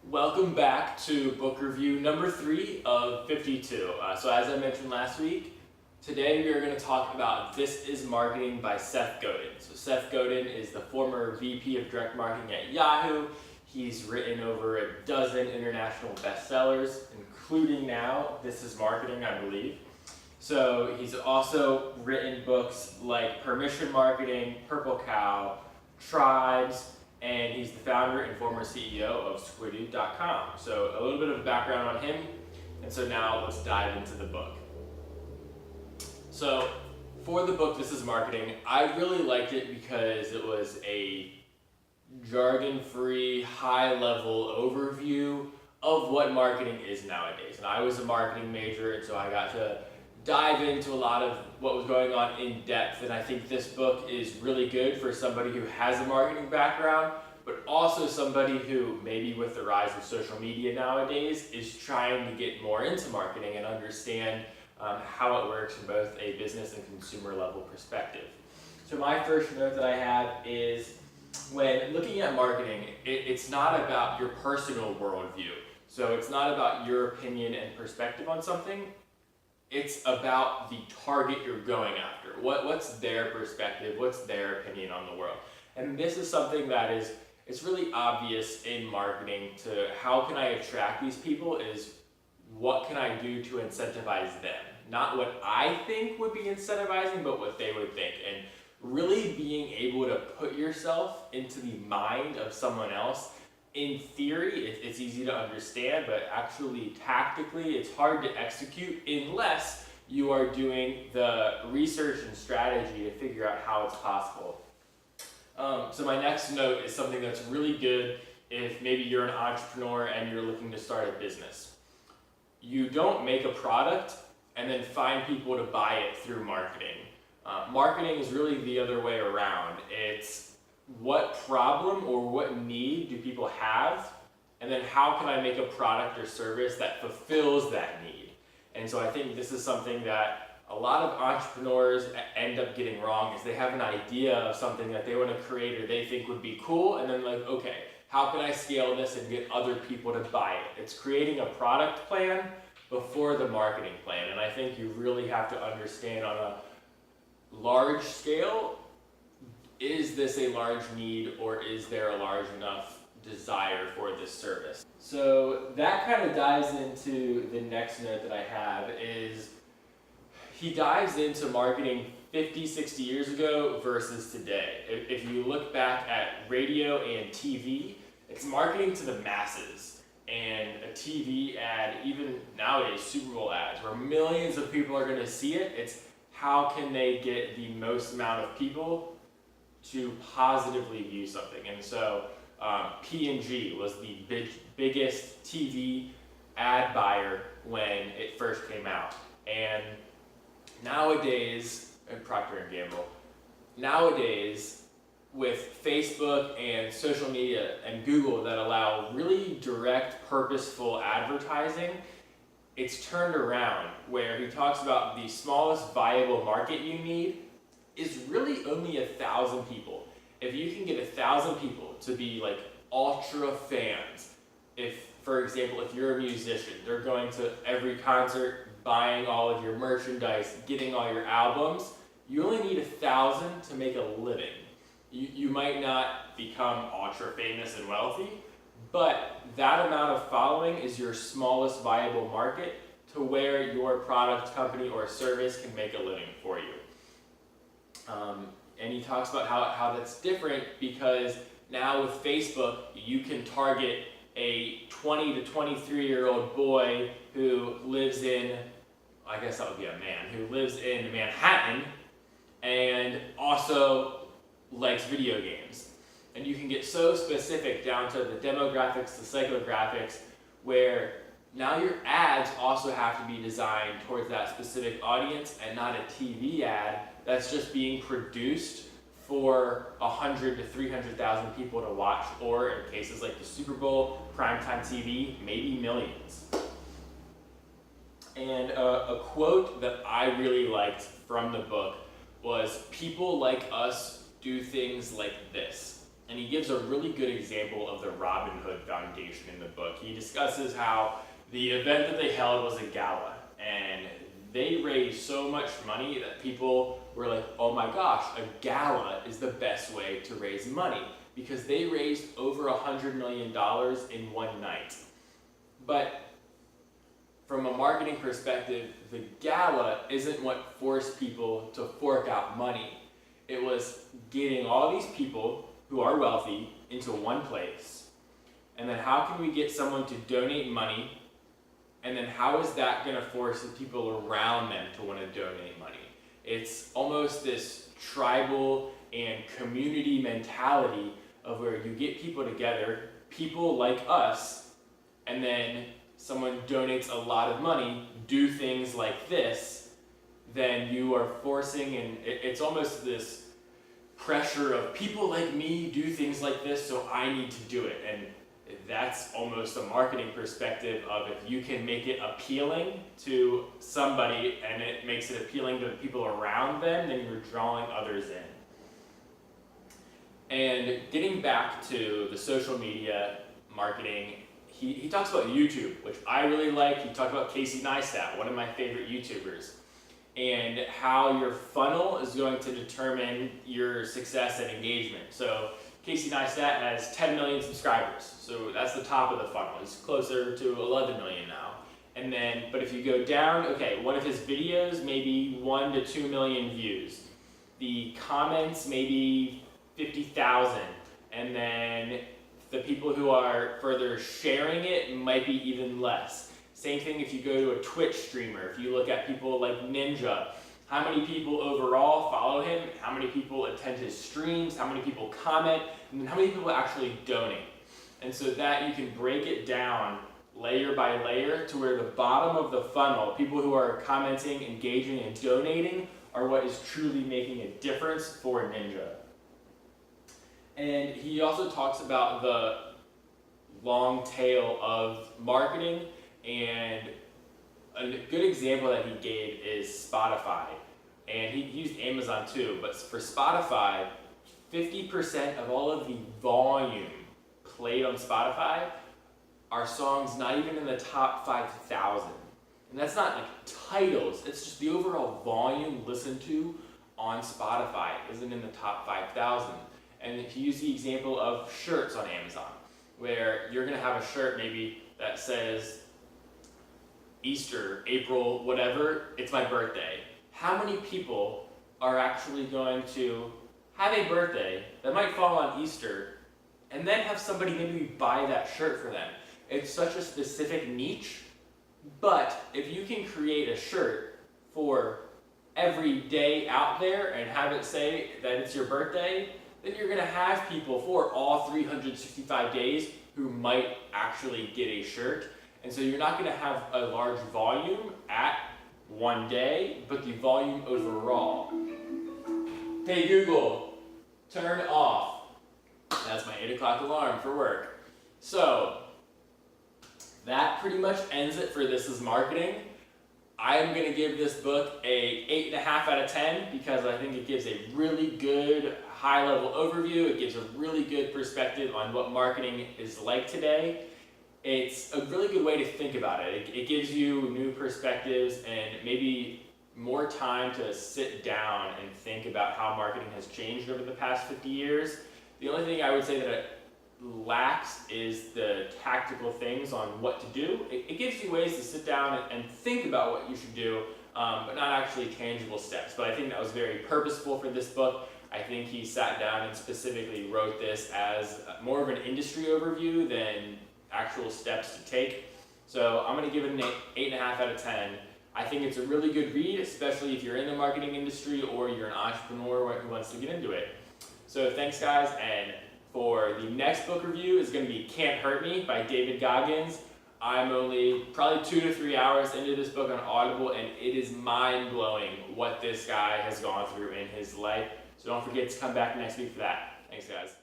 Welcome back to book review number 3 of 52. So as I mentioned last week, today we are going to talk about This Is Marketing by Seth Godin. So Seth Godin is the former VP of Direct Marketing at Yahoo. He's written over a dozen international bestsellers, including now This Is Marketing, I believe. So he's also written books like Permission Marketing, Purple Cow, Tribes, and he's the founder and former CEO of Squidoo.com. So a little bit of background on him, and so now let's dive into the book. So for the book, This Is Marketing, I really liked it because it was a jargon-free, high-level overview of what marketing is nowadays. And I was a marketing major, and so I got to dive into a lot of what was going on in depth, and I think this book is really good for somebody who has a marketing background, but also somebody who, maybe with the rise of social media nowadays, is trying to get more into marketing and understand how it works from both a business and consumer level perspective. So my first note that I have is, when looking at marketing, it's not about your personal worldview. So it's not about your opinion and perspective on something. It's about the target you're going after. What's their perspective? What's their opinion on the world? And this is something that it's really obvious in marketing to how can I attract these people is what can I do to incentivize them? Not what I think would be incentivizing, but what they would think. And really being able to put yourself into the mind of someone else. In theory, it's easy to understand, but actually tactically, it's hard to execute unless you are doing the research and strategy to figure out how it's possible. So my next note is something that's really good if maybe you're an entrepreneur and you're looking to start a business. You don't make a product and then find people to buy it through marketing. Marketing is really the other way around. It's what problem or what need do people have, and then how can I make a product or service that fulfills that need? And so I think this is something that a lot of entrepreneurs end up getting wrong, is they have an idea of something that they want to create or they think would be cool, and then like, okay, how can I scale this and get other people to buy it? It's creating a product plan before the marketing plan, and I think you really have to understand on a large scale, is this a large need or is there a large enough desire for this service? So that kind of dives into the next note that I have is he dives into marketing 50, 60 years ago versus today. If you look back at radio and TV, it's marketing to the masses. And a TV ad, even nowadays Super Bowl ads, where millions of people are going to see it, it's how can they get the most amount of people to positively view something. And so P&G was the biggest TV ad buyer when it first came out. And nowadays, and Procter & Gamble, nowadays with Facebook and social media and Google that allow really direct, purposeful advertising, it's turned around where he talks about the smallest viable market you need is really only 1,000 people. If you can get 1,000 people to be like ultra fans, if, for example, if you're a musician, they're going to every concert, buying all of your merchandise, getting all your albums, you only need 1,000 to make a living. You might not become ultra famous and wealthy, but that amount of following is your smallest viable market to where your product, company, or service can make a living for you. And he talks about how that's different because now with Facebook, you can target a 20 to 23-year-old boy who lives in, I guess that would be a man, who lives in Manhattan and also likes video games. And you can get so specific down to the demographics, the psychographics, where now your ads also have to be designed towards that specific audience and not a TV ad that's just being produced for 100 to 300,000 people to watch, or in cases like the Super Bowl, primetime TV, maybe millions. And a quote that I really liked from the book was, "People like us do things like this." And he gives a really good example of the Robin Hood Foundation in the book. He discusses how the event that they held was a gala, and they raised so much money that people were like, oh my gosh, a gala is the best way to raise money, because they raised over $100 million in one night. But from a marketing perspective, the gala isn't what forced people to fork out money. It was getting all these people who are wealthy into one place, and then how can we get someone to donate money, and then how is that going to force the people around them to want to donate money? It's almost this tribal and community mentality of where you get people together, people like us, and then someone donates a lot of money, do things like this, then you are forcing, and it's almost this pressure of people like me do things like this, so I need to do it. And that's almost a marketing perspective of, if you can make it appealing to somebody and it makes it appealing to the people around them, then you're drawing others in. And getting back to the social media marketing, he talks about YouTube, which I really like. He talked about Casey Neistat, one of my favorite YouTubers, and how your funnel is going to determine your success and engagement. So Casey Neistat has 10 million subscribers, so that's the top of the funnel. He's closer to 11 million now. And then, but if you go down, okay, one of his videos, maybe 1 to 2 million views. The comments, maybe 50,000. And then the people who are further sharing it might be even less. Same thing if you go to a Twitch streamer. If you look at people like Ninja, how many people overall follow him, how many people attend his streams, how many people comment, and then how many people actually donate. And so that you can break it down layer by layer to where the bottom of the funnel, people who are commenting, engaging, and donating, are what is truly making a difference for Ninja. And he also talks about the long tail of marketing, and a good example that he gave is Spotify. And he used Amazon too, but for Spotify, 50% of all of the volume played on Spotify are songs not even in the top 5,000. And that's not like titles, it's just the overall volume listened to on Spotify isn't in the top 5,000. And if you use the example of shirts on Amazon, where you're gonna have a shirt maybe that says Easter, April, whatever, it's my birthday. How many people are actually going to have a birthday that might fall on Easter and then have somebody maybe buy that shirt for them? It's such a specific niche, but if you can create a shirt for every day out there and have it say that it's your birthday, then you're gonna have people for all 365 days who might actually get a shirt. And so you're not gonna have a large volume at one day, but the volume overall. Hey Google, turn off. That's my 8 o'clock alarm for work. So that pretty much ends it for This Is Marketing. I am gonna give this book a 8.5 out of 10 because I think it gives a really good high-level overview. It gives a really good perspective on what marketing is like today. It's a really good way to think about it. It gives you new perspectives and maybe more time to sit down and think about how marketing has changed over the past 50 years. The only thing I would say that it lacks is the tactical things on what to do. It gives you ways to sit down and think about what you should do, but not actually tangible steps. But I think that was very purposeful for this book. I think he sat down and specifically wrote this as more of an industry overview than actual steps to take. So I'm going to give it an 8.5 out of 10. I think it's a really good read, especially if you're in the marketing industry or you're an entrepreneur who wants to get into it. So thanks guys, and for the next book review is going to be Can't Hurt Me by David Goggins. I'm only probably 2 to 3 hours into this book on Audible, and it is mind-blowing what this guy has gone through in his life. So don't forget to come back next week for that. Thanks guys.